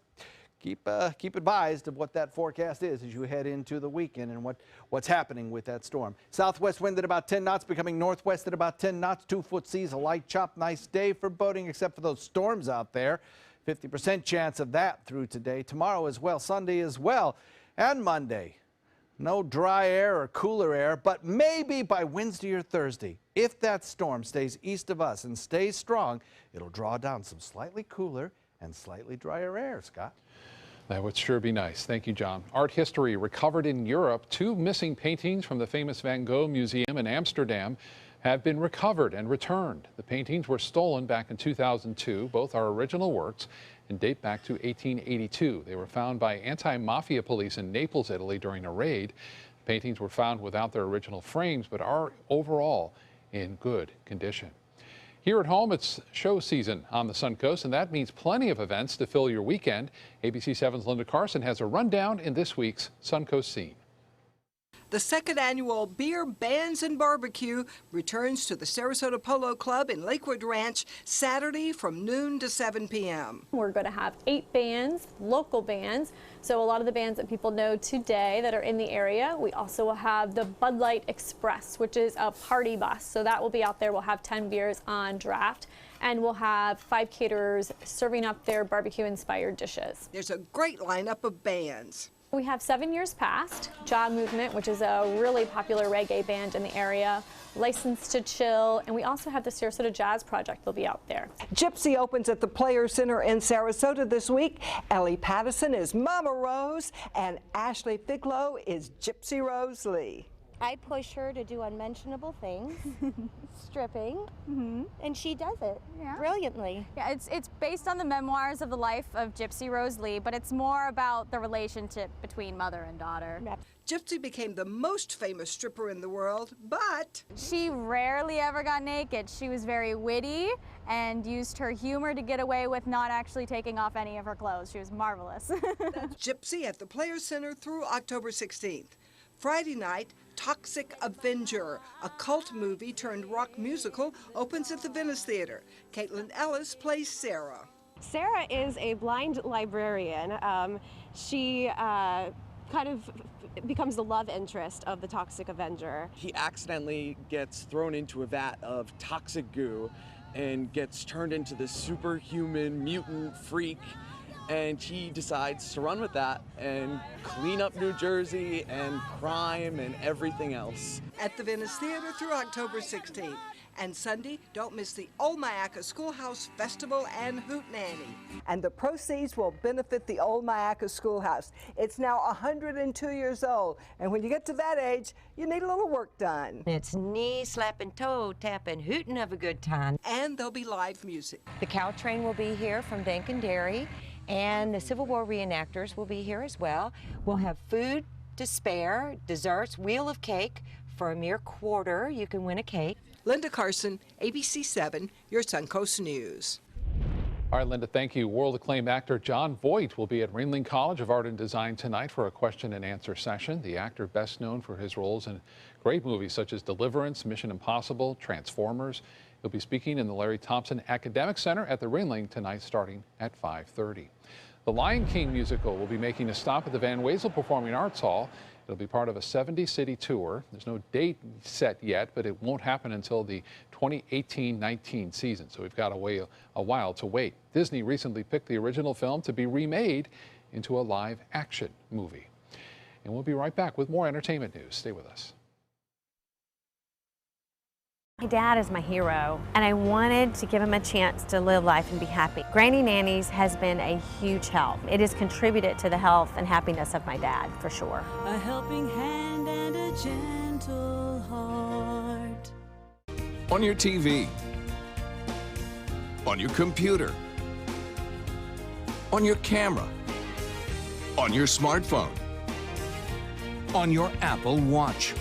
keep advised of what that forecast is as you head into the weekend and what's happening with that storm. Southwest wind at about 10 knots, becoming northwest at about 10 knots, 2-foot seas, a light chop. Nice day for boating, except for those storms out there. 50% chance of that through today. Tomorrow as well, Sunday as well, and Monday. No dry air or cooler air, but maybe by Wednesday or Thursday, if that storm stays east of us and stays strong, it'll draw down some slightly cooler and slightly drier air, Scott. That would sure be nice. Thank you, John. Art history recovered in Europe. 2 missing paintings from the famous Van Gogh Museum in Amsterdam have been recovered and returned. The paintings were stolen back in 2002. Both are original works and date back to 1882. They were found by anti-mafia police in Naples, Italy during a raid. The paintings were found without their original frames, but are overall in good condition. Here at home, it's show season on the Suncoast, and that means plenty of events to fill your weekend. ABC 7's Linda Carson has a rundown in this week's Suncoast Scene. The second annual Beer, Bands, and Barbecue returns to the Sarasota Polo Club in Lakewood Ranch Saturday from noon to 7 p.m. We're going to have 8 bands, local bands, so a lot of the bands that people know today that are in the area. We also will have the Bud Light Express, which is a party bus, so that will be out there. We'll have 10 beers on draft, and we'll have 5 caterers serving up their barbecue-inspired dishes. There's a great lineup of bands. We have 7 Years Past, Jaw Movement, which is a really popular reggae band in the area, License to Chill, and we also have the Sarasota Jazz Project will be out there. Gypsy opens at the Players Center in Sarasota this week. Ellie Pattison is Mama Rose, and Ashley Figlow is Gypsy Rose Lee. I push her to do unmentionable things, stripping, and she does it brilliantly. Yeah, it's based on the memoirs of the life of Gypsy Rose Lee, but it's more about the relationship between mother and daughter. Gypsy became the most famous stripper in the world, but she rarely ever got naked. She was very witty and used her humor to get away with not actually taking off any of her clothes. She was marvelous. That's Gypsy at the Players Center through October 16th. Friday night, Toxic Avenger, a cult movie turned rock musical, opens at the Venice Theater. Caitlin Ellis plays Sarah. Sarah is a blind librarian. She kind of becomes the love interest of the Toxic Avenger. He accidentally gets thrown into a vat of toxic goo and gets turned into this superhuman mutant freak, and he decides to run with that and clean up New Jersey and crime and everything else. At the Venice Theater through October 16th. And Sunday, don't miss the Old Myaca Schoolhouse Festival and Hootenanny. And the proceeds will benefit the Old Myaca Schoolhouse. It's now 102 years old, and when you get to that age, you need a little work done. It's knee slapping, toe tapping, hooting of a good time. And there'll be live music. The cow train will be here from Dankin Dairy, and the Civil War reenactors will be here as well. We'll have food to spare, desserts, wheel of cake. For a mere quarter, you can win a cake. Linda Carson, ABC 7, your Suncoast News. All right, Linda, thank you. World-acclaimed actor Jon Voight will be at Ringling College of Art and Design tonight for a question and answer session. The actor, best known for his roles in great movies such as Deliverance, Mission Impossible, Transformers. He'll be speaking in the Larry Thompson Academic Center at the Ringling tonight starting at 5:30. The Lion King musical will be making a stop at the Van Wezel Performing Arts Hall. It'll be part of a 70-city tour. There's no date set yet, but it won't happen until the 2018-19 season, so we've got a while to wait. Disney recently picked the original film to be remade into a live-action movie. And we'll be right back with more entertainment news. Stay with us. My dad is my hero, and I wanted to give him a chance to live life and be happy. Granny Nannies has been a huge help. It has contributed to the health and happiness of my dad, for sure. A helping hand and a gentle heart. On your TV, on your computer, on your camera, on your smartphone, on your Apple Watch.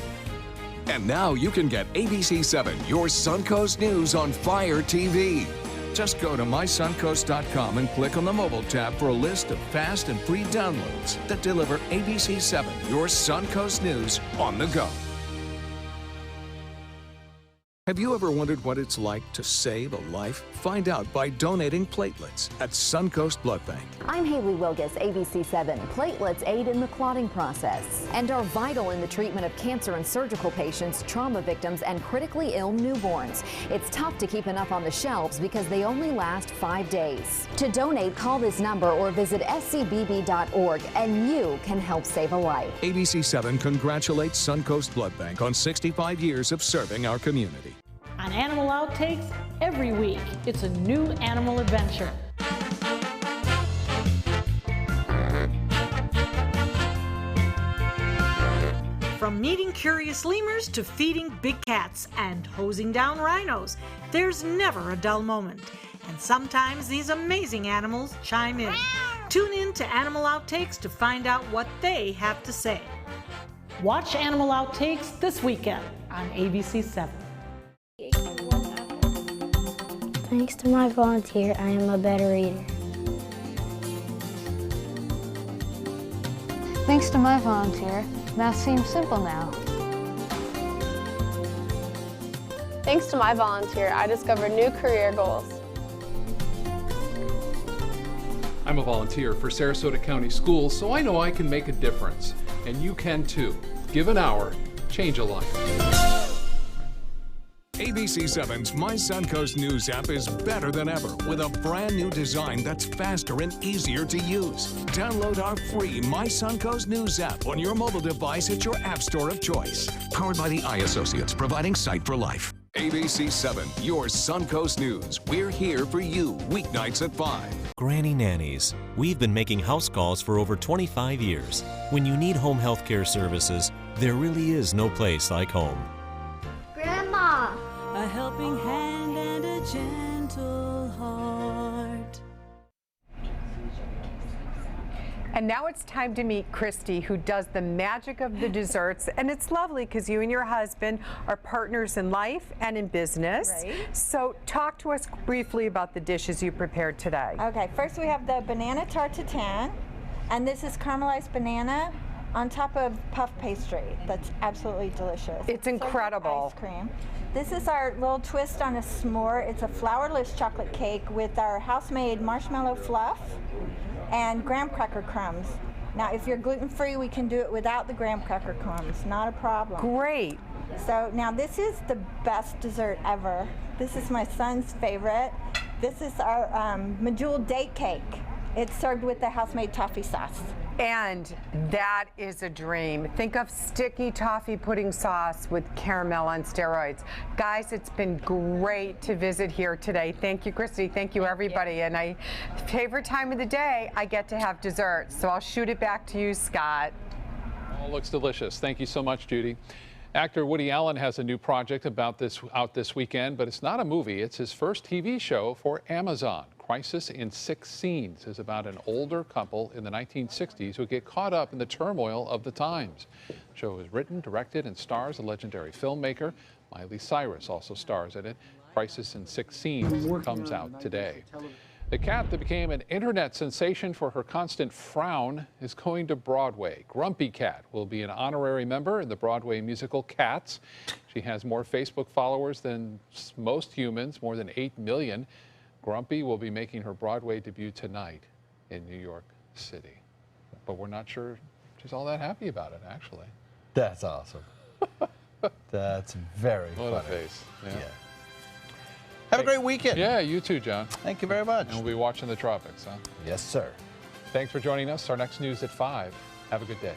And now you can get ABC7, your Suncoast News on Fire TV. Just go to mysuncoast.com and click on the mobile tab for a list of fast and free downloads that deliver ABC7, your Suncoast News on the go. Have you ever wondered what it's like to save a life? Find out by donating platelets at Suncoast Blood Bank. I'm Haley Wilgus, ABC7. Platelets aid in the clotting process and are vital in the treatment of cancer and surgical patients, trauma victims, and critically ill newborns. It's tough to keep enough on the shelves because they only last 5 days. To donate, call this number or visit scbb.org and you can help save a life. ABC7 congratulates Suncoast Blood Bank on 65 years of serving our community. On Animal Outtakes, every week, it's a new animal adventure. From meeting curious lemurs to feeding big cats and hosing down rhinos, there's never a dull moment. And sometimes these amazing animals chime in. Tune in to Animal Outtakes to find out what they have to say. Watch Animal Outtakes this weekend on ABC7. Thanks to my volunteer, I am a better eater. Thanks to my volunteer, math seems simple now. Thanks to my volunteer, I discovered new career goals. I'm a volunteer for Sarasota County Schools, so I know I can make a difference. And you can too. Give an hour, change a life. ABC7's My Suncoast News app is better than ever with a brand new design that's faster and easier to use. Download our free My Suncoast News app on your mobile device at your app store of choice. Powered by the iAssociates, providing sight for life. ABC 7, your Suncoast News. We're here for you weeknights at 5. Granny Nannies. We've been making house calls for over 25 years. When you need home health care services, there really is no place like home. Grandma! A helping hand and a gentle heart. And now it's time to meet Christy, who does the magic of the desserts. And it's lovely because you and your husband are partners in life and in business. Right. So talk to us briefly about the dishes you prepared today. Okay, first we have the banana tarte tatin, and this is caramelized banana on top of puff pastry. That's absolutely delicious. It's incredible. Ice cream. This is our little twist on a s'more. It's a flourless chocolate cake with our house-made marshmallow fluff and graham cracker crumbs. Now, if you're gluten-free, we can do it without the graham cracker crumbs. Not a problem. Great. So now this is the best dessert ever. This is my son's favorite. This is our medjool date cake. It's served with the house-made toffee sauce. And that is a dream. Think of sticky toffee pudding sauce with caramel on steroids. Guys, it's been great to visit here today. Thank you, Christy. Thank you, everybody. And favorite time of the day, I get to have dessert. So I'll shoot it back to you, Scott. All looks delicious. Thank you so much, Judy. Actor Woody Allen has a new project out this weekend, but it's not a movie. It's his first TV show for Amazon. Crisis in 6 Scenes is about an older couple in the 1960s who get caught up in the turmoil of the times. The show is written, directed, and stars a legendary filmmaker. Miley Cyrus also stars in it. Crisis in 6 Scenes comes out today. The cat that became an internet sensation for her constant frown is going to Broadway. Grumpy Cat will be an honorary member in the Broadway musical Cats. She has more Facebook followers than most humans, more than 8 million. Grumpy will be making her Broadway debut tonight in New York City. But we're not sure she's all that happy about it, actually. That's awesome. That's very funny. What a face. Yeah. Have a great weekend. Yeah, you too, John. Thank you very much. And we'll be watching the tropics, huh? Yes, sir. Thanks for joining us. Our next news at 5. Have a good day.